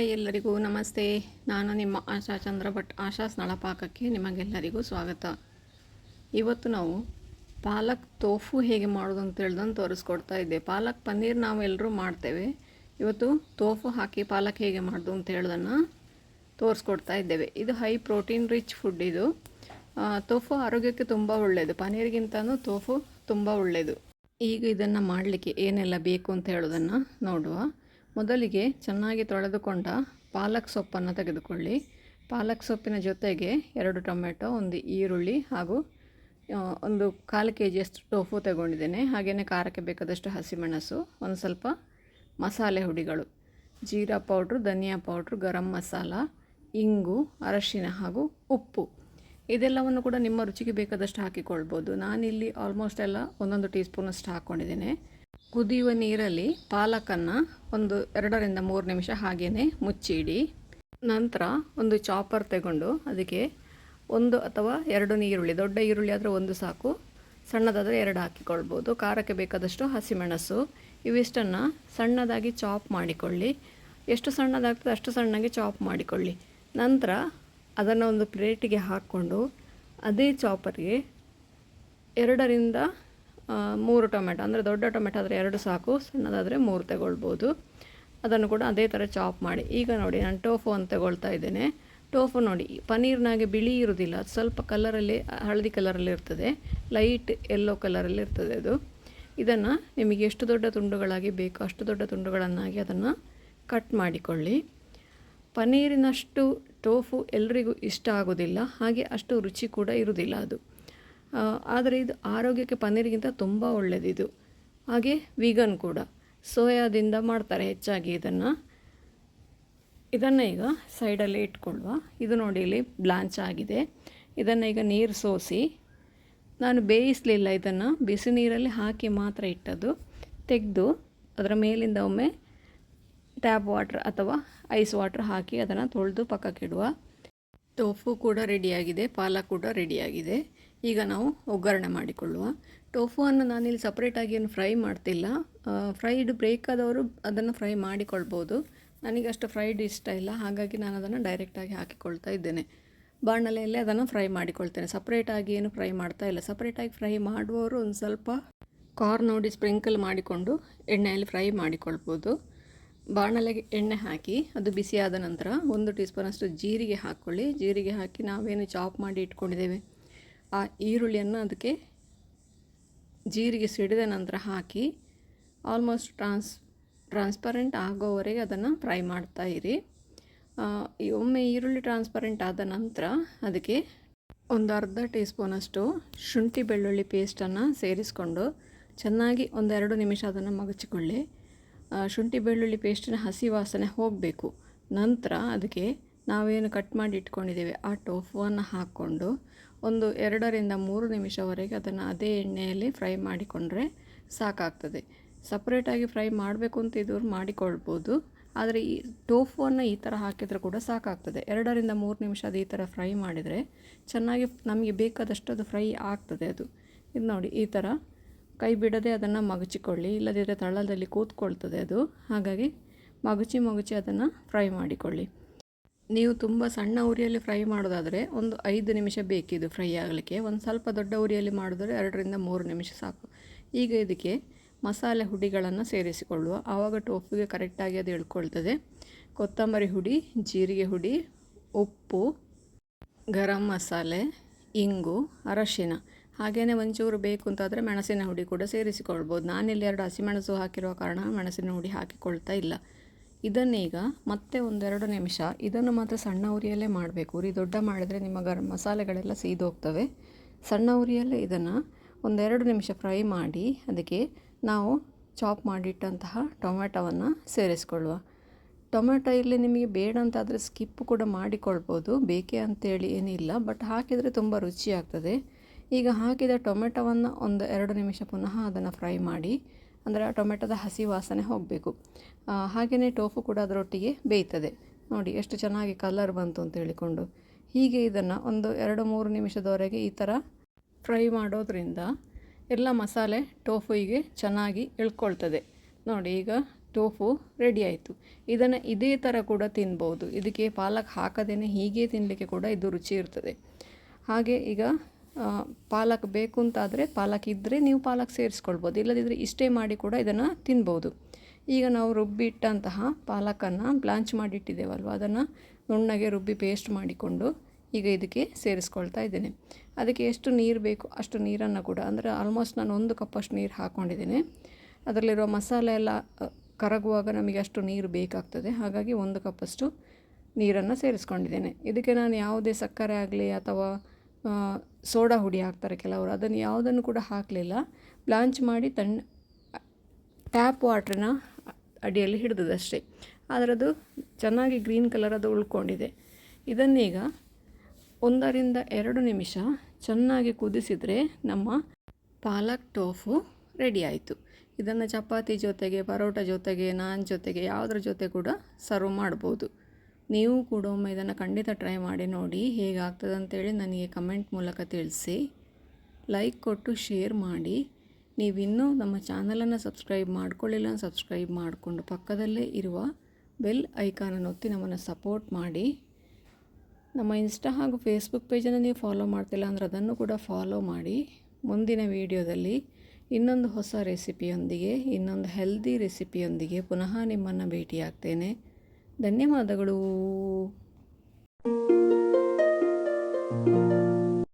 Hi ಎಲ್ಲರಿಗೂ ನಮಸ್ತೆ. ನಾನು ನಿಮ್ಮ ಆಶಾ ಚಂದ್ರ ಭಟ್. ಆಶಾ ನಳಪಾಕಕ್ಕೆ ನಿಮಗೆಲ್ಲರಿಗೂ ಸ್ವಾಗತ. ಇವತ್ತು ನಾವು ಪಾಲಕ್ ತೋಫು ಹೇಗೆ ಮಾಡೋದು ಅಂತ ಹೇಳ್ದನ್ನು ತೋರಿಸ್ಕೊಡ್ತಾ ಇದ್ದೆ. ಪಾಲಕ್ ಪನ್ನೀರ್ ನಾವು ಎಲ್ಲರೂ ಮಾಡ್ತೇವೆ. ಇವತ್ತು ತೋಫು ಹಾಕಿ ಪಾಲಕ್ ಹೇಗೆ ಮಾಡೋದು ಅಂತ ಹೇಳೋದನ್ನು ತೋರಿಸ್ಕೊಡ್ತಾ ಇದ್ದೇವೆ. ಇದು ಹೈ ಪ್ರೋಟೀನ್ ರಿಚ್ ಫುಡ್. ಇದು ತೋಫು ಆರೋಗ್ಯಕ್ಕೆ ತುಂಬ ಒಳ್ಳೆಯದು. ಪನ್ನೀರ್ಗಿಂತನೂ ತೋಫು ತುಂಬ ಒಳ್ಳೆಯದು. ಈಗ ಇದನ್ನು ಮಾಡಲಿಕ್ಕೆ ಏನೆಲ್ಲ ಬೇಕು ಅಂತ ಹೇಳೋದನ್ನು ನೋಡುವ. ಮೊದಲಿಗೆ ಚೆನ್ನಾಗಿ ತೊಳೆದುಕೊಂಡ ಪಾಲಕ್ ಸೊಪ್ಪನ್ನು ತೆಗೆದುಕೊಳ್ಳಿ. ಪಾಲಕ್ ಸೊಪ್ಪಿನ ಜೊತೆಗೆ 2 ಟೊಮೆಟೊ, 1 ಈರುಳ್ಳಿ ಹಾಗೂ 1/4 kg ಟೋಫು ತಗೊಂಡಿದ್ದೇನೆ. ಹಾಗೆಯೇ ಖಾರಕ್ಕೆ ಬೇಕಾದಷ್ಟು ಹಸಿಮೆಣಸು, ಒಂದು ಸ್ವಲ್ಪ ಮಸಾಲೆ ಹುಡಿಗಳು, ಜೀರಾ ಪೌಡ್ರು, ಧನಿಯಾ ಪೌಡ್ರು, ಗರಂ ಮಸಾಲ, ಇಂಗು, ಅರಶಿನ ಹಾಗೂ ಉಪ್ಪು. ಇದೆಲ್ಲವನ್ನು ಕೂಡ ನಿಮ್ಮ ರುಚಿಗೆ ಬೇಕಾದಷ್ಟು ಹಾಕಿಕೊಳ್ಬೋದು. ನಾನಿಲ್ಲಿ ಆಲ್ಮೋಸ್ಟ್ ಎಲ್ಲ 1 ಟೀ ಸ್ಪೂನಷ್ಟು ಹಾಕ್ಕೊಂಡಿದ್ದೇನೆ. ಕುದಿಯುವ ನೀರಲ್ಲಿ ಪಾಲಕನ್ನು 2 ರಿಂದ 3 ನಿಮಿಷ ಹಾಗೆಯೇ ಮುಚ್ಚಿಡಿ. ನಂತರ ಒಂದು ಚಾಪರ್ ತಗೊಂಡು ಅದಕ್ಕೆ 1 ಅಥವಾ 2 ಈರುಳ್ಳಿ, ದೊಡ್ಡ ಈರುಳ್ಳಿ ಆದರೆ 1 ಸಾಕು, ಸಣ್ಣದಾದರೆ 2 ಹಾಕಿಕೊಳ್ಬೋದು. ಖಾರಕ್ಕೆ ಬೇಕಾದಷ್ಟು ಹಸಿಮೆಣಸು, ಇವಿಷ್ಟನ್ನು ಸಣ್ಣದಾಗಿ ಚಾಪ್ ಮಾಡಿಕೊಳ್ಳಿ. ಎಷ್ಟು ಸಣ್ಣದಾಗ್ತದೆ ಅಷ್ಟು ಸಣ್ಣಗೆ ಚಾಪ್ ಮಾಡಿಕೊಳ್ಳಿ. ನಂತರ ಅದನ್ನು ಒಂದು ಪ್ಲೇಟಿಗೆ ಹಾಕ್ಕೊಂಡು ಅದೇ ಚಾಪರ್ಗೆ 2 ರಿಂದ 3 ಟೊಮೆಟೊ, ಅಂದರೆ ದೊಡ್ಡ ಟೊಮೆಟೊ ಆದರೆ 2 ಸಾಕು, ಸಣ್ಣದಾದರೆ 3 ತಗೊಳ್ಬೋದು. ಅದನ್ನು ಕೂಡ ಅದೇ ಥರ ಚಾಪ್ ಮಾಡಿ. ಈಗ ನೋಡಿ, ನಾನು ಟೋಫು ಅಂತ ತಗೊಳ್ತಾ ಇದ್ದೇನೆ. ಟೋಫು ನೋಡಿ, ಪನ್ನೀರ್ನಾಗೆ ಬಿಳಿ ಇರುವುದಿಲ್ಲ, ಅದು ಸ್ವಲ್ಪ ಕಲರಲ್ಲಿ ಹಳದಿ ಕಲರಲ್ಲಿ ಇರ್ತದೆ, ಲೈಟ್ ಯೆಲ್ಲೋ ಕಲರಲ್ಲಿ ಇರ್ತದೆ ಅದು. ಇದನ್ನು ನಿಮಗೆ ಎಷ್ಟು ದೊಡ್ಡ ತುಂಡುಗಳಾಗಿ ಬೇಕೋ ಅಷ್ಟು ದೊಡ್ಡ ತುಂಡುಗಳನ್ನಾಗಿ ಅದನ್ನು ಕಟ್ ಮಾಡಿಕೊಳ್ಳಿ. ಪನ್ನೀರಿನಷ್ಟು ಟೋಫು ಎಲ್ರಿಗೂ ಇಷ್ಟ ಆಗೋದಿಲ್ಲ, ಹಾಗೆ ಅಷ್ಟು ರುಚಿ ಕೂಡ ಇರುವುದಿಲ್ಲ ಅದು. ಆದರೆ ಇದು ಆರೋಗ್ಯಕ್ಕೆ ಪನ್ನೀರಿಗಿಂತ ತುಂಬ ಒಳ್ಳೆಯದಿದು. ಹಾಗೆ ವೀಗನ್ ಕೂಡ, ಸೋಯಾದಿಂದ ಮಾಡ್ತಾರೆ ಹೆಚ್ಚಾಗಿ ಇದನ್ನು. ಈಗ ಸೈಡಲ್ಲಿ ಇಟ್ಕೊಳ್ಳುವ. ಇದು ನೋಡಿ, ಇಲ್ಲಿ ಬ್ಲಾಂಚ್ ಆಗಿದೆ. ಇದನ್ನು ಈಗ ನೀರು ಸೋಸಿ, ನಾನು ಬೇಯಿಸಲಿಲ್ಲ, ಇದನ್ನು ಬಿಸಿ ನೀರಲ್ಲಿ ಹಾಕಿ ಮಾತ್ರ ಇಟ್ಟದ್ದು. ತೆಗೆದು ಅದರ ಮೇಲಿಂದ ಒಮ್ಮೆ ಟ್ಯಾಪ್ ವಾಟ್ರ್ ಅಥವಾ ಐಸ್ ವಾಟ್ರ್ ಹಾಕಿ ಅದನ್ನು ತೊಳೆದು ಪಕ್ಕಕ್ಕಿಡುವ. ಟೋಫು ಕೂಡ ರೆಡಿಯಾಗಿದೆ, ಪಾಲಕ್ ಕೂಡ ರೆಡಿಯಾಗಿದೆ. ಈಗ ನಾವು ಒಗ್ಗರಣೆ ಮಾಡಿಕೊಳ್ಳುವ. ಟೋಫುವನ್ನು ನಾನಿಲ್ಲಿ ಸಪ್ರೇಟಾಗಿ ಏನು ಫ್ರೈ ಮಾಡ್ತಿಲ್ಲ. ಫ್ರೈಡ್ ಬೇಕಾದವರು ಅದನ್ನು ಫ್ರೈ ಮಾಡಿಕೊಳ್ಬೋದು. ನನಗಷ್ಟು ಫ್ರೈಡ್ ಇಷ್ಟ ಇಲ್ಲ, ಹಾಗಾಗಿ ನಾನು ಅದನ್ನು ಡೈರೆಕ್ಟಾಗಿ ಹಾಕಿಕೊಳ್ತಾ ಇದ್ದೇನೆ. ಬಾಣಲೆಯಲ್ಲೇ ಅದನ್ನು ಫ್ರೈ ಮಾಡಿಕೊಳ್ತೇನೆ. ಸಪ್ರೇಟಾಗಿ ಏನು ಫ್ರೈ ಮಾಡ್ತಾ ಇಲ್ಲ. ಸಪ್ರೇಟಾಗಿ ಫ್ರೈ ಮಾಡುವವರು ಒಂದು ಸ್ವಲ್ಪ ಕಾರ್ನ್ ನೋಡಿ ಸ್ಪ್ರಿಂಕಲ್ ಮಾಡಿಕೊಂಡು ಎಣ್ಣೆಯಲ್ಲಿ ಫ್ರೈ ಮಾಡಿಕೊಳ್ಬೋದು. ಬಾಣಲೆಗೆ ಎಣ್ಣೆ ಹಾಕಿ ಅದು ಬಿಸಿಯಾದ ನಂತರ 1 ಟೀ ಸ್ಪೂನಷ್ಟು ಜೀರಿಗೆ ಹಾಕ್ಕೊಳ್ಳಿ. ಜೀರಿಗೆ ಹಾಕಿ ನಾವೇನು ಚಾಪ್ ಮಾಡಿ ಇಟ್ಕೊಂಡಿದ್ದೇವೆ ಆ ಈರುಳ್ಳಿಯನ್ನು ಅದಕ್ಕೆ ಜೀರಿಗೆ ಸಿಡಿದ ನಂತರ ಹಾಕಿ ಆಲ್ಮೋಸ್ಟ್ ಟ್ರಾನ್ಸ್ಪರೆಂಟ್ ಆಗೋವರೆಗೆ ಅದನ್ನು ಫ್ರೈ ಮಾಡ್ತಾ ಇರಿ. ಒಮ್ಮೆ ಈರುಳ್ಳಿ ಟ್ರಾನ್ಸ್ಪರೆಂಟ್ ಆದ ನಂತರ ಅದಕ್ಕೆ ಒಂದು ಅರ್ಧ ಟೀ ಸ್ಪೂನಷ್ಟು ಶುಂಠಿ ಬೆಳ್ಳುಳ್ಳಿ ಪೇಸ್ಟನ್ನು ಸೇರಿಸ್ಕೊಂಡು ಚೆನ್ನಾಗಿ 1-2 ನಿಮಿಷ ಅದನ್ನು ಮಗಚಿಕೊಳ್ಳಿ. ಶುಂಠಿ ಬೆಳ್ಳುಳ್ಳಿ ಪೇಸ್ಟಿನ ಹಸಿ ವಾಸನೆ ಹೋಗಬೇಕು. ನಂತರ ಅದಕ್ಕೆ ನಾವೇನು ಕಟ್ ಮಾಡಿ ಇಟ್ಕೊಂಡಿದ್ದೇವೆ ಆ ಟೋಫುವನ್ನು ಹಾಕ್ಕೊಂಡು 2 ರಿಂದ 3 ನಿಮಿಷವರೆಗೆ ಅದನ್ನು ಅದೇ ಎಣ್ಣೆಯಲ್ಲಿ ಫ್ರೈ ಮಾಡಿಕೊಂಡ್ರೆ ಸಾಕಾಗ್ತದೆ. ಸಪ್ರೇಟಾಗಿ ಫ್ರೈ ಮಾಡಬೇಕು ಅಂತ ಇದ್ದವ್ರು ಮಾಡಿಕೊಳ್ಬೋದು, ಆದರೆ ಈ ಟೋಫುವನ್ನು ಈ ಥರ ಹಾಕಿದರೆ ಕೂಡ ಸಾಕಾಗ್ತದೆ. 2 ರಿಂದ 3 ನಿಮಿಷ ಅದು ಈ ಥರ ಫ್ರೈ ಮಾಡಿದರೆ ಚೆನ್ನಾಗಿ ನಮಗೆ ಬೇಕಾದಷ್ಟು ಅದು ಫ್ರೈ ಆಗ್ತದೆ. ಅದು ಇದು ನೋಡಿ, ಈ ಥರ ಕೈ ಬಿಡದೆ ಅದನ್ನು ಮಗಚಿಕೊಳ್ಳಿ, ಇಲ್ಲದಿದ್ದರೆ ತಳದಲ್ಲಿ ಕೂತ್ಕೊಳ್ತದೆ ಅದು. ಹಾಗಾಗಿ ಮಗುಚಿ ಅದನ್ನು ಫ್ರೈ ಮಾಡಿಕೊಳ್ಳಿ. ನೀವು ತುಂಬ ಸಣ್ಣ ಉರಿಯಲ್ಲಿ ಫ್ರೈ ಮಾಡೋದಾದರೆ ಒಂದು 5 ನಿಮಿಷ ಬೇಕಿದು ಫ್ರೈ ಆಗಲಿಕ್ಕೆ. ಒಂದು ಸ್ವಲ್ಪ ದೊಡ್ಡ ಉರಿಯಲ್ಲಿ ಮಾಡಿದ್ರೆ 2 ರಿಂದ 3 ನಿಮಿಷ ಸಾಕು. ಈಗ ಇದಕ್ಕೆ ಮಸಾಲೆ ಹುಡಿಗಳನ್ನು ಸೇರಿಸಿಕೊಳ್ಳುವ. ಆವಾಗ ಟೋಫುಗೆ ಕರೆಕ್ಟಾಗಿ ಅದು ಇಳ್ಕೊಳ್ತದೆ. ಕೊತ್ತಂಬರಿ ಹುಡಿ, ಜೀರಿಗೆ ಹುಡಿ, ಉಪ್ಪು, ಗರಂ ಮಸಾಲೆ, ಇಂಗು, ಅರಶಿನ, ಹಾಗೆಯೇ ಒಂಚೂರು ಬೇಕು ಅಂತಾದರೆ ಮೆಣಸಿನ ಹುಡಿ ಕೂಡ ಸೇರಿಸಿಕೊಳ್ಬೋದು. ನಾನಿಲ್ಲಿ 2 ಹಸಿಮೆಣಸು ಹಾಕಿರುವ ಕಾರಣ ಮೆಣಸಿನ ಹುಡಿ ಹಾಕಿಕೊಳ್ತಾ ಇಲ್ಲ. ಇದನ್ನೀಗ ಮತ್ತೆ 1-2 ನಿಮಿಷ, ಇದನ್ನು ಮಾತ್ರ ಸಣ್ಣ ಉರಿಯಲ್ಲೇ ಮಾಡಬೇಕು. ಉರಿ ದೊಡ್ಡ ಮಾಡಿದರೆ ನಿಮ್ಮ ಗರಂ ಮಸಾಲೆಗಳೆಲ್ಲ ಸೀದೋಗ್ತವೆ. ಸಣ್ಣ ಉರಿಯಲ್ಲೇ ಇದನ್ನು 1-2 ನಿಮಿಷ ಫ್ರೈ ಮಾಡಿ ಅದಕ್ಕೆ ನಾವು ಚಾಪ್ ಮಾಡಿಟ್ಟಂತಹ ಟೊಮೆಟೊವನ್ನು ಸೇರಿಸ್ಕೊಳ್ಳುವ. ಟೊಮೆಟೊ ಇಲ್ಲಿ ನಿಮಗೆ ಬೇಡ ಅಂತಾದರೆ ಸ್ಕಿಪ್ ಕೂಡ ಮಾಡಿಕೊಳ್ಬೋದು, ಬೇಕೇ ಅಂತೇಳಿ ಏನಿಲ್ಲ, ಬಟ್ ಹಾಕಿದರೆ ತುಂಬ ರುಚಿಯಾಗ್ತದೆ. ಈಗ ಹಾಕಿದ ಟೊಮೆಟೊವನ್ನು 1-2 ನಿಮಿಷ ಪುನಃ ಅದನ್ನು ಫ್ರೈ ಮಾಡಿ, ಅಂದರೆ ಆ ಟೊಮೆಟೊದ ಹಸಿ ವಾಸನೆ ಹೋಗಬೇಕು. ಹಾಗೆಯೇ ಟೋಫು ಕೂಡ ಅದರೊಟ್ಟಿಗೆ ಬೇಯ್ತದೆ. ನೋಡಿ ಎಷ್ಟು ಚೆನ್ನಾಗಿ ಕಲರ್ ಬಂತು ಅಂತ ಹೇಳಿಕೊಂಡು. ಹೀಗೆ ಇದನ್ನು 1-2-3 ನಿಮಿಷದವರೆಗೆ ಈ ಥರ ಫ್ರೈ ಮಾಡೋದ್ರಿಂದ ಎಲ್ಲ ಮಸಾಲೆ ಟೋಫುಯಿಗೆ ಚೆನ್ನಾಗಿ ಇಳ್ಕೊಳ್ತದೆ. ನೋಡಿ ಈಗ ಟೋಫು ರೆಡಿ ಆಯಿತು. ಇದನ್ನು ಇದೇ ಥರ ಕೂಡ ತಿನ್ಬೋದು. ಇದಕ್ಕೆ ಪಾಲಕ್ ಹಾಕದೇ ಹೀಗೆ ತಿನ್ನಲಿಕ್ಕೆ ಕೂಡ ಇದು ರುಚಿ ಇರ್ತದೆ. ಹಾಗೆ ಈಗ ಪಾಲಕ್ ಬೇಕು ಅಂತಾದರೆ ಪಾಲಕ್ ಇದ್ದರೆ ನೀವು ಪಾಲಕ್ ಸೇರಿಸ್ಕೊಳ್ಬೋದು, ಇಲ್ಲದಿದ್ದರೆ ಇಷ್ಟೇ ಮಾಡಿ ಕೂಡ ಇದನ್ನು ತಿನ್ಬೋದು. ಈಗ ನಾವು ರುಬ್ಬಿಟ್ಟಂತಹ ಪಾಲಕನ್ನು ಬ್ಲಾಂಚ್ ಮಾಡಿಟ್ಟಿದ್ದೇವಲ್ವ, ಅದನ್ನು ನುಣ್ಣಗೆ ರುಬ್ಬಿ ಪೇಸ್ಟ್ ಮಾಡಿಕೊಂಡು ಈಗ ಇದಕ್ಕೆ ಸೇರಿಸ್ಕೊಳ್ತಾ ಇದ್ದೇನೆ. ಅದಕ್ಕೆ ಎಷ್ಟು ನೀರು ಬೇಕು ಅಷ್ಟು ನೀರನ್ನು ಕೂಡ, ಅಂದರೆ ಆಲ್ಮೋಸ್ಟ್ ನಾನು 1 ಕಪ್ಪಷ್ಟು ನೀರು ಹಾಕ್ಕೊಂಡಿದ್ದೇನೆ. ಅದರಲ್ಲಿರುವ ಮಸಾಲೆ ಎಲ್ಲ ಕರಗುವಾಗ ನಮಗೆ ಅಷ್ಟು ನೀರು ಬೇಕಾಗ್ತದೆ. ಹಾಗಾಗಿ 1 ಕಪ್ಪಷ್ಟು ನೀರನ್ನು ಸೇರಿಸ್ಕೊಂಡಿದ್ದೇನೆ. ಇದಕ್ಕೆ ನಾನು ಯಾವುದೇ ಸಕ್ಕರೆ ಆಗಲಿ ಅಥವಾ ಸೋಡಾ ಹುಡಿ ಹಾಕ್ತಾರೆ ಕೆಲವರು, ಅದನ್ನು ಯಾವುದನ್ನು ಕೂಡ ಹಾಕಲಿಲ್ಲ. ಬ್ಲಾಂಚ್ ಮಾಡಿ ಟ್ಯಾಪ್ ವಾಟ್ರನ್ನ ಅಡಿಯಲ್ಲಿ ಹಿಡಿದದಷ್ಟೇ. ಆದರೆ ಅದು ಚೆನ್ನಾಗಿ ಗ್ರೀನ್ ಕಲರ್ ಅದು ಉಳ್ಕೊಂಡಿದೆ. ಇದನ್ನೀಗ 1 ರಿಂದ 2 ನಿಮಿಷ ಚೆನ್ನಾಗಿ ಕುದಿಸಿದರೆ ನಮ್ಮ ಪಾಲಕ್ ಟೋಫು ರೆಡಿ ಆಯಿತು. ಇದನ್ನು ಚಪಾತಿ ಜೊತೆಗೆ, ಪರೋಟ ಜೊತೆಗೆ, ನಾನ್ ಜೊತೆಗೆ ಯಾವುದ್ರ ಜೊತೆ ಕೂಡ ಸರ್ವ್ ಮಾಡ್ಬೋದು. ನೀವು ಕೂಡ ಒಮ್ಮೆ ಇದನ್ನು ಖಂಡಿತ ಟ್ರೈ ಮಾಡಿ ನೋಡಿ, ಹೇಗಾಗ್ತದೆ ಅಂತೇಳಿ ನನಗೆ ಕಮೆಂಟ್ ಮೂಲಕ ತಿಳಿಸಿ. ಲೈಕ್ ಕೊಟ್ಟು ಶೇರ್ ಮಾಡಿ. ನೀವಿನ್ನೂ ನಮ್ಮ ಚಾನಲನ್ನು ಸಬ್ಸ್ಕ್ರೈಬ್ ಮಾಡ್ಕೊಳ್ಳಿಲ್ಲ, ಸಬ್ಸ್ಕ್ರೈಬ್ ಮಾಡಿಕೊಂಡು ಪಕ್ಕದಲ್ಲೇ ಇರುವ ಬೆಲ್ ಐಕಾನನ್ನು ಒತ್ತಿ ನಮ್ಮನ್ನು ಸಪೋರ್ಟ್ ಮಾಡಿ. ನಮ್ಮ ಇನ್ಸ್ಟಾ ಹಾಗೂ ಫೇಸ್ಬುಕ್ ಪೇಜನ್ನು ನೀವು ಫಾಲೋ ಮಾಡ್ತಿಲ್ಲ ಅಂದರೆ ಅದನ್ನು ಕೂಡ ಫಾಲೋ ಮಾಡಿ. ಮುಂದಿನ ವಿಡಿಯೋದಲ್ಲಿ ಇನ್ನೊಂದು ಹೊಸ ರೆಸಿಪಿಯೊಂದಿಗೆ, ಇನ್ನೊಂದು ಹೆಲ್ದಿ ರೆಸಿಪಿಯೊಂದಿಗೆ ಪುನಃ ನಿಮ್ಮನ್ನು ಭೇಟಿಯಾಗ್ತೇನೆ. ಧನ್ಯವಾದಗಳು.